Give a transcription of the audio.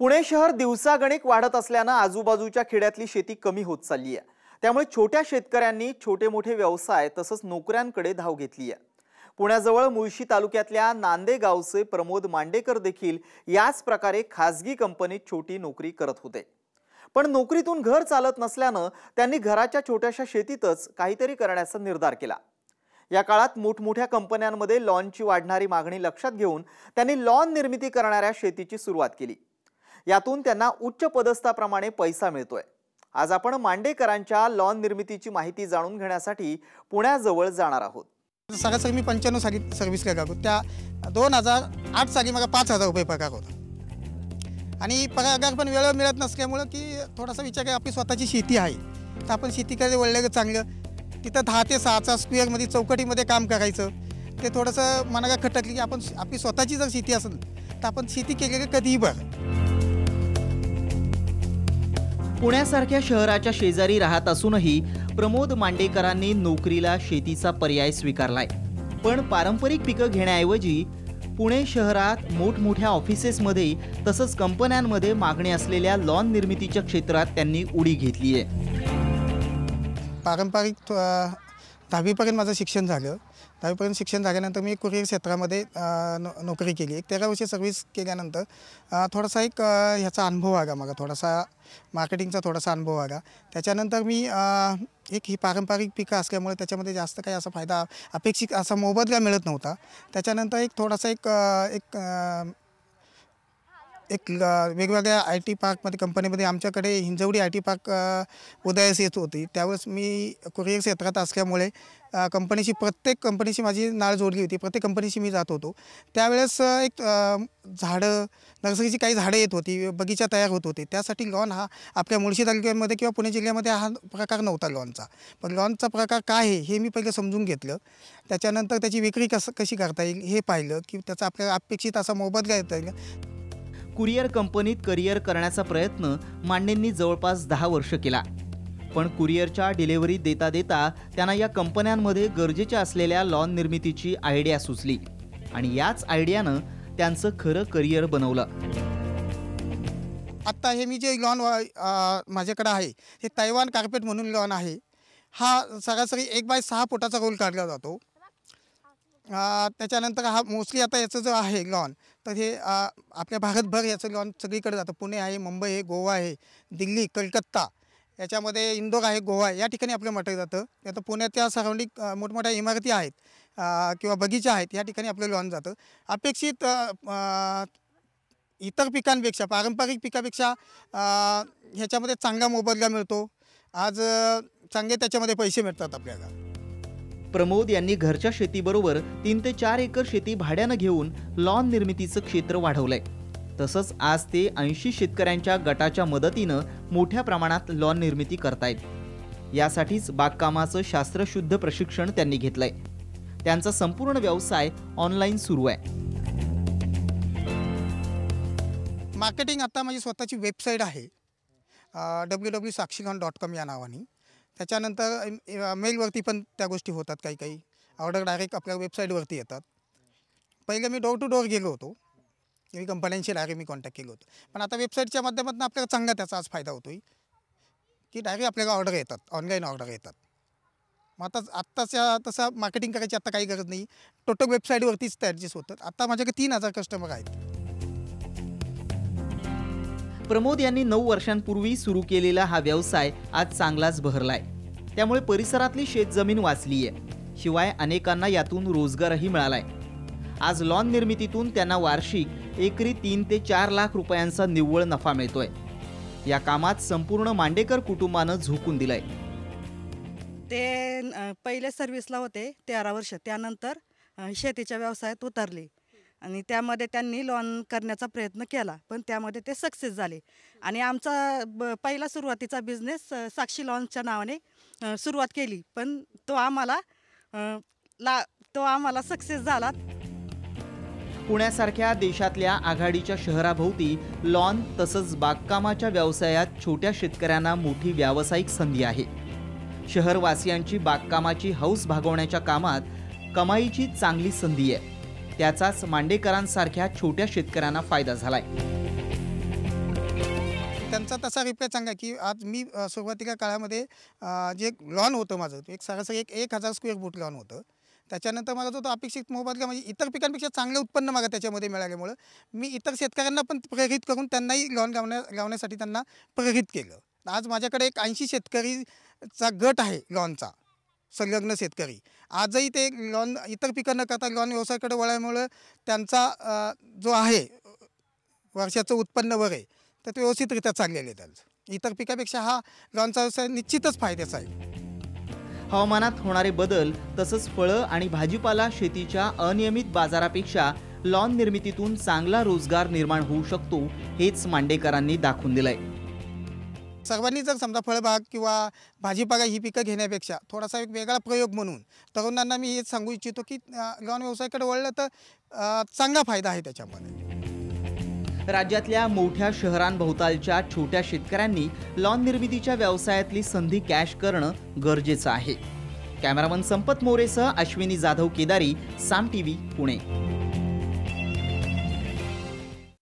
पुणे शहर दिवसागणिक वाढत असल्याने आजूबाजूच्या खेड्यातली शेती कमी होत चालली आहे। त्यामुळे छोट्या शेतकऱ्यांनी छोटे मोठे व्यवसाय तसंच नोकऱ्यांकडे धाव घेतली आहे। पुण्याजवळ मुळशी तालुक्यातल्या नांदे गावचे प्रमोद मांडेकर देखील याच प्रकारे खासगी कंपनीत छोटी नोकरी करत होते। पण नोकरीतून घर चालत नसल्याने त्यांनी घराच्या छोट्याशा शेतीतच काहीतरी करण्याचा निर्धार केला। या काळात मोठमोठ्या कंपन्यांमध्ये लॉनची वाढणारी मागणी लक्षात घेऊन त्यांनी लॉन निर्मिती करणाऱ्या शेतीची सुरुवात केली। यातून त्यांना उच्च पदस्थाप्रमाणे पैसा मिळतोय। आज आपण मांडेकरांच्या लॉन निर्मितीची माहिती जाणून घेण्यासाठी पुण्याजवळ जाणार आहोत। सरासरी मी 95 साली सर्व्हिस केला होता। त्या 2008 साली मला 5000 रुपये पगार होता आणि पगार पण वेळ मिळत नसल्यामुळे की थोडासा विचार केला आपली स्वतःची शेती आहे तर आपण शेतीकडे वळलं चांगलं। तिथं 10 ते 6चा स्क्वेअरमध्ये चौकटीमध्ये काम करायचं ते थोडंसं मनाला खटकलं की आपण आपली स्वतःची जर शेती असेल तर आपण शेती केलेली कधीही बरं। पुण्यासारख्या शहराच्या शेजारी राहत असूनही प्रमोद मांडेकरांनी नोकरीला शेतीचा पर्याय स्वीकारलाय। पण पारंपरिक पिकं घेण्याऐवजी पुणे शहरात मोठमोठ्या ऑफिसेसमध्ये तसंच कंपन्यांमध्ये मागणी असलेल्या लॉन निर्मितीच्या क्षेत्रात त्यांनी उडी घेतली आहे। पारंपरिक 10वीपर्यंत माझं शिक्षण झालं। 10वीपर्यंत शिक्षण झाल्यानंतर मी कुरिअर क्षेत्रामध्ये नोकरी केली। 13 वर्ष सर्व्हिस केल्यानंतर थोडासा एक ह्याचा अनुभव आला मला, थोडासा मार्केटिंगचा थोडासा अनुभव आला। त्याच्यानंतर मी ही पारंपरिक पिकं असल्यामुळे त्याच्यामध्ये जास्त काही असा फायदा अपेक्षित असा मोबदला मिळत नव्हता। त्याच्यानंतर एक थोडासा एक वेगवेगळ्या IT पार्कमध्ये कंपनीमध्ये आमच्याकडे हिंजवडी IT पार्क उदयास येत होती। त्यावेळेस मी कुरिअर क्षेत्रात असल्यामुळे प्रत्येक कंपनीशी माझी नाळ जोडली होती। प्रत्येक कंपनीशी मी जात होतो। त्यावेळेस एक झाडं नर्सरीची काही झाडं येत होती, बगीचा तयार होत होते। त्यासाठी लॉन हा आपल्या मुळशी तालुक्यामध्ये किंवा पुणे जिल्ह्यामध्ये हा प्रकार नव्हता लॉनचा। पण लॉनचा प्रकार काय आहे हे मी पहिले समजून घेतलं। त्याच्यानंतर त्याची विक्री कशी करता येईल हे पाहिलं की त्याचा आपल्याला अपेक्षित असा मोबदला येता येईल। कुरिअर कंपनीत करिअर करण्याचा प्रयत्न मांडेंनी जवळपास 10 वर्ष केला। पण कुरिअरच्या डिलिव्हरी देता देता त्यांना या कंपन्यांमध्ये गरजेच्या असलेल्या लॉन निर्मितीची आयडिया सुचली आणि याच आयडियानं त्यांचं खरं करिअर बनवलं। आता हे मी जे लॉन माझ्याकडे आहे हे तैवान कार्पेट म्हणून लॉन आहे। हा सरासरी 1x6 फुटाचा रोल काढला जातो। त्याच्यानंतर हा मोस्टली आता याचं जो आहे लॉन तर हे आपल्या भारतभर याचं लॉन सगळीकडे जातं। पुणे आहे, मुंबई आहे, गोवा आहे, दिल्ली, कलकत्ता, याच्यामध्ये इंदोर आहे, गोवा, या ठिकाणी आपलं मटेरियल जातं। आता पुण्याच्या सराउंडिंग मोठमोठ्या इमारती आहेत किंवा बगीचा आहेत, या ठिकाणी आपलं लॉन जातं। अपेक्षित इतर पिकांपेक्षा पारंपरिक पिकापेक्षा ह्याच्यामध्ये चांगला मोबदला मिळतो। आज चांगले त्याच्यामध्ये पैसे मिळतात आपल्याला। प्रमोद यांनी घरच्या शेतीबरोबर 3 ते 4 एकर शेती भाड्यानं घेऊन लॉन निर्मितीचं क्षेत्र वाढवलंय। तसंच आज ते 80 शेतकऱ्यांच्या गटाच्या मदतीनं मोठ्या प्रमाणात लॉन निर्मिती करतायत। यासाठीच बागकामाचं शास्त्रशुद्ध प्रशिक्षण त्यांनी घेतलंय। त्यांचा संपूर्ण व्यवसाय ऑनलाईन सुरू आहे। मार्केटिंग आता माझी स्वतःची वेबसाईट आहे www.sakshilawn.com या नावाने। त्याच्यानंतर मेलवरती पण त्या गोष्टी होतात। काही ऑर्डर डायरेक्ट आपल्या वेबसाईटवरती येतात। पहिले मी डोर टू डोर गेलो होतो, मी कंपन्यांशी डायरेक्ट मी कॉन्टॅक्ट केलं होतं। पण आता वेबसाईटच्या माध्यमातून आपल्याला चांगला त्याचा आज फायदा होतो की डायरेक्ट आपल्याला ऑर्डर येतात, ऑनलाईन ऑर्डर येतात। मग आत्ताच्या तसं मार्केटिंग करायची आता काही गरज नाही, टोटल वेबसाईटवरतीच ते ॲडजस्ट होतात। आता माझ्याकडे 3000 कस्टमर आहेत। प्रमोद यांनी 9 वर्षांपूर्वी सुरू केलेला हा व्यवसाय आज चांगलाच बहरलाय। त्यामुळे परिसरातली शेतजमीन वाचली आहे, शिवाय अनेकांना यातून रोजगारही मिळालाय। आज लॉन निर्मितीतून त्यांना वार्षिक एकरी 3 ते 4 लाख रुपयांचा निव्वळ नफा मिळतोय। या कामात संपूर्ण मांडेकर कुटुंबानं झोकून दिलंय। ते पहिले सर्व्हिसला होते 13 वर्ष, त्यानंतर शेतीच्या व्यवसायात उतरले आणि त्यामध्ये त्यांनी लॉन करण्याचा प्रयत्न केला, पण त्यामध्ये ते सक्सेस झाले। आणि आमचा पहिला सुरुवातीचा बिझनेस साक्षी लॉनच्या नावाने सुरुवात केली, पण तो आम्हाला सक्सेस झाला। पुण्यासारख्या देशातल्या आघाडीच्या शहराभोवती लॉन तसंच बागकामाच्या व्यवसायात छोट्या शेतकऱ्यांना मोठी व्यावसायिक संधी आहे। शहरवासियांची बागकामाची हौस भागवण्याच्या कामात कमाईची चांगली संधी आहे। त्याचाच मांडेकरांसारख्या छोट्या शेतकऱ्यांना फायदा झालाय। त्यांचा तसा रिप्लाय चांगला की आज मी सुरुवातीच्या काळामध्ये जे लॉन होतं माझं एक सरासरी 1000 स्क्वेअर फूट लॉन होतं. त्याच्यानंतर मला जो तो अपेक्षित मोबदला म्हणजे इतर पिकांपेक्षा चांगलं उत्पन्न मला त्याच्यामध्ये मिळाल्यामुळं मी इतर शेतकऱ्यांना पण प्रेरित करून त्यांनाही लॉन लावण्यासाठी त्यांना प्रेरित केलं. आज माझ्याकडे एक 80 शेतकरीचा गट आहे लॉनचा, संलग्न शेतकरी. आजही ते लॉन इतर पिकं न करता लॉन व्यवसायाकडे वळल्यामुळं त्यांचा जो आहे वर्षाचं उत्पन्न आहे तर ते व्यवस्थितरित्या चाललेलं आहे. त्यांचं इतर पिकापेक्षा हा लॉनचा व्यवसाय निश्चितच फायद्याचा आहे. हवामानात होणारे बदल तसंच फळं आणि भाजीपाला शेतीच्या अनियमित बाजारापेक्षा लॉन निर्मितीतून चांगला रोजगार निर्माण होऊ शकतो, हेच मांडेकरांनी दाखवून दिलंय. सर्वांनी जर समजा फळबाग किंवा भाजीपाला ही पिकं घेण्यापेक्षा थोडासा एक वेगळा प्रयोग म्हणून तरुणांना मी हेच सांगू इच्छितो की लॉन व्यवसायाकडे वळलं तर चांगला फायदा आहे त्याच्यामध्ये. राज्यातल्या मोठ्या शहरांभोवतालच्या छोट्या शेतकऱ्यांनी लॉन निर्मितीच्या व्यवसायातली संधी कॅश करणं गरजेचं आहे. कॅमेरामन संपत मोरेसह अश्विनी जाधव केदारी, साम टीव्ही, पुणे.